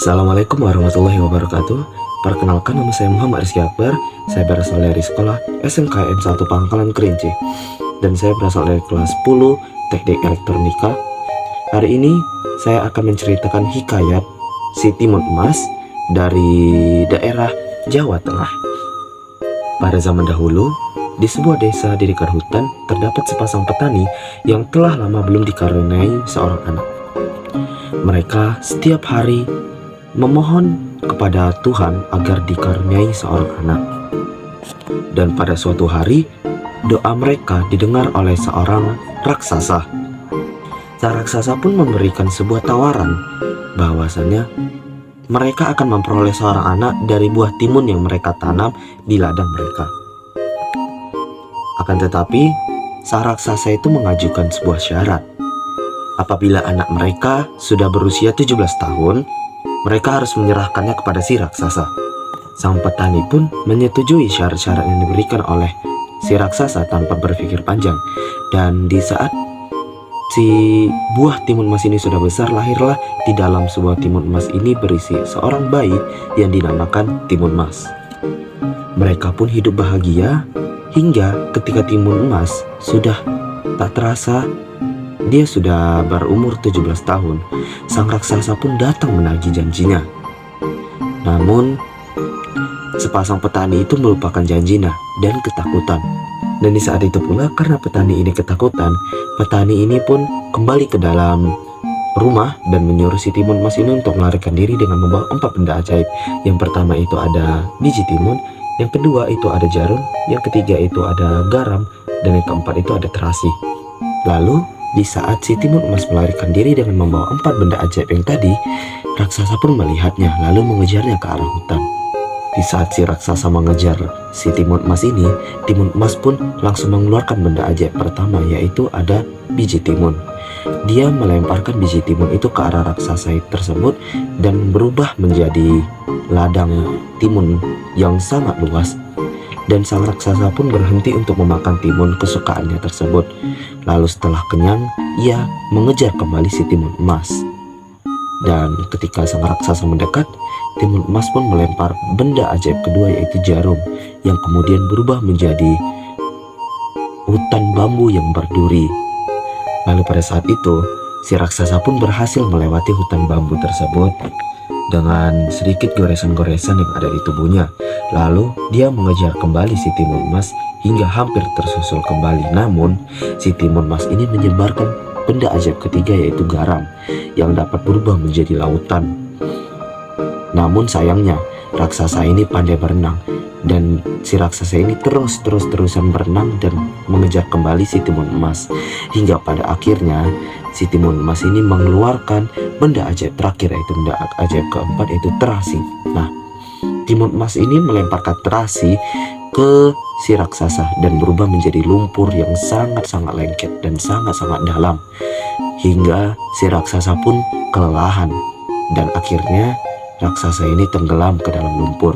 Assalamualaikum warahmatillahi wabarakatuh. Perkenalkan, nama saya Muhammad Rizky Akbar. Saya berasal dari sekolah SMKN 1 Pangkalan Kerinci, dan saya berasal dari kelas 10 Teknik Elektronika. Hari ini saya akan menceritakan hikayat si Timun Emas dari daerah Jawa Tengah. Pada zaman dahulu, di sebuah desa di dekat hutan terdapat sepasang petani yang telah lama belum dikaruniai seorang anak. Mereka setiap hari memohon kepada Tuhan agar dikaruniai seorang anak. Dan pada suatu hari, doa mereka didengar oleh seorang raksasa. Sang raksasa pun memberikan sebuah tawaran bahwasannya mereka akan memperoleh seorang anak dari buah timun yang mereka tanam di ladang mereka. Akan tetapi, sang raksasa itu mengajukan sebuah syarat. Apabila anak mereka sudah berusia 17 tahun, mereka harus menyerahkannya kepada si raksasa. Sang petani pun menyetujui syarat-syarat yang diberikan oleh si raksasa tanpa berpikir panjang. Dan di saat si buah timun emas ini sudah besar, lahirlah di dalam sebuah timun emas ini berisi seorang bayi yang dinamakan Timun Emas. Mereka pun hidup bahagia hingga ketika Timun Emas sudah tak terasa dia sudah berumur 17 tahun, sang raksasa pun datang menagih janjinya. Namun, sepasang petani itu melupakan janjinya dan ketakutan. Dan di saat itu pula, karena petani ini ketakutan, petani ini pun kembali ke dalam rumah dan menyuruh si Timun Emas ini untuk melarikan diri dengan membawa 4 benda ajaib. Yang pertama itu ada biji timun, yang kedua itu ada jarum, yang ketiga itu ada garam, dan yang keempat itu ada terasi. Lalu, di saat si Timun Emas melarikan diri dengan membawa 4 benda ajaib yang tadi, raksasa pun melihatnya lalu mengejarnya ke arah hutan. Di saat si raksasa mengejar si Timun Emas ini, Timun Emas pun langsung mengeluarkan benda ajaib pertama, yaitu ada biji timun. Dia melemparkan biji timun itu ke arah raksasa tersebut dan berubah menjadi ladang timun yang sangat luas. Dan sang raksasa pun berhenti untuk memakan timun kesukaannya tersebut. Lalu setelah kenyang, ia mengejar kembali si Timun Emas. Dan ketika sang raksasa mendekat, Timun Emas pun melempar benda ajaib kedua, yaitu jarum, yang kemudian berubah menjadi hutan bambu yang berduri. Lalu pada saat itu, si raksasa pun berhasil melewati hutan bambu tersebut dengan sedikit goresan-goresan yang ada di tubuhnya. Lalu dia mengejar kembali si Timun Emas hingga hampir tersusul kembali. Namun si Timun Emas ini menyebarkan benda ajaib ketiga, yaitu garam, yang dapat berubah menjadi lautan. Namun sayangnya raksasa ini pandai berenang, dan si raksasa ini terus-terusan berenang dan mengejar kembali si Timun Emas. Hingga pada akhirnya si Timun Emas ini mengeluarkan benda ajaib terakhir, yaitu benda ajaib keempat, yaitu terasi. Nah, Timun Emas ini melemparkan terasi ke si raksasa dan berubah menjadi lumpur yang sangat-sangat lengket dan sangat-sangat dalam. Hingga si raksasa pun kelelahan dan akhirnya raksasa ini tenggelam ke dalam lumpur.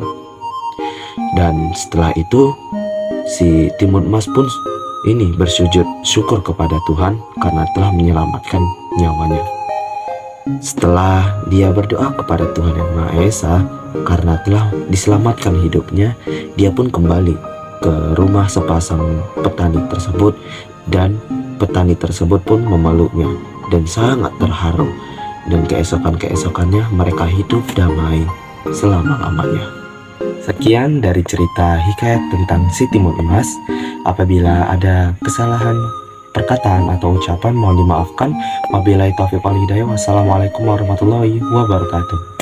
Dan setelah itu si Timun Emas pun ini bersujud syukur kepada Tuhan karena telah menyelamatkan nyawanya. Setelah dia berdoa kepada Tuhan Yang Maha Esa karena telah diselamatkan hidupnya, dia pun kembali ke rumah sepasang petani tersebut, dan petani tersebut pun memeluknya dan sangat terharu. Dan keesokan-keesokannya mereka hidup damai selama-lamanya. Sekian dari cerita hikayat tentang si Timun Emas. Apabila ada kesalahan perkataan atau ucapan, mohon dimaafkan. Wabillahi taufiq wal hidayah. Wassalamualaikum warahmatullahi wabarakatuh.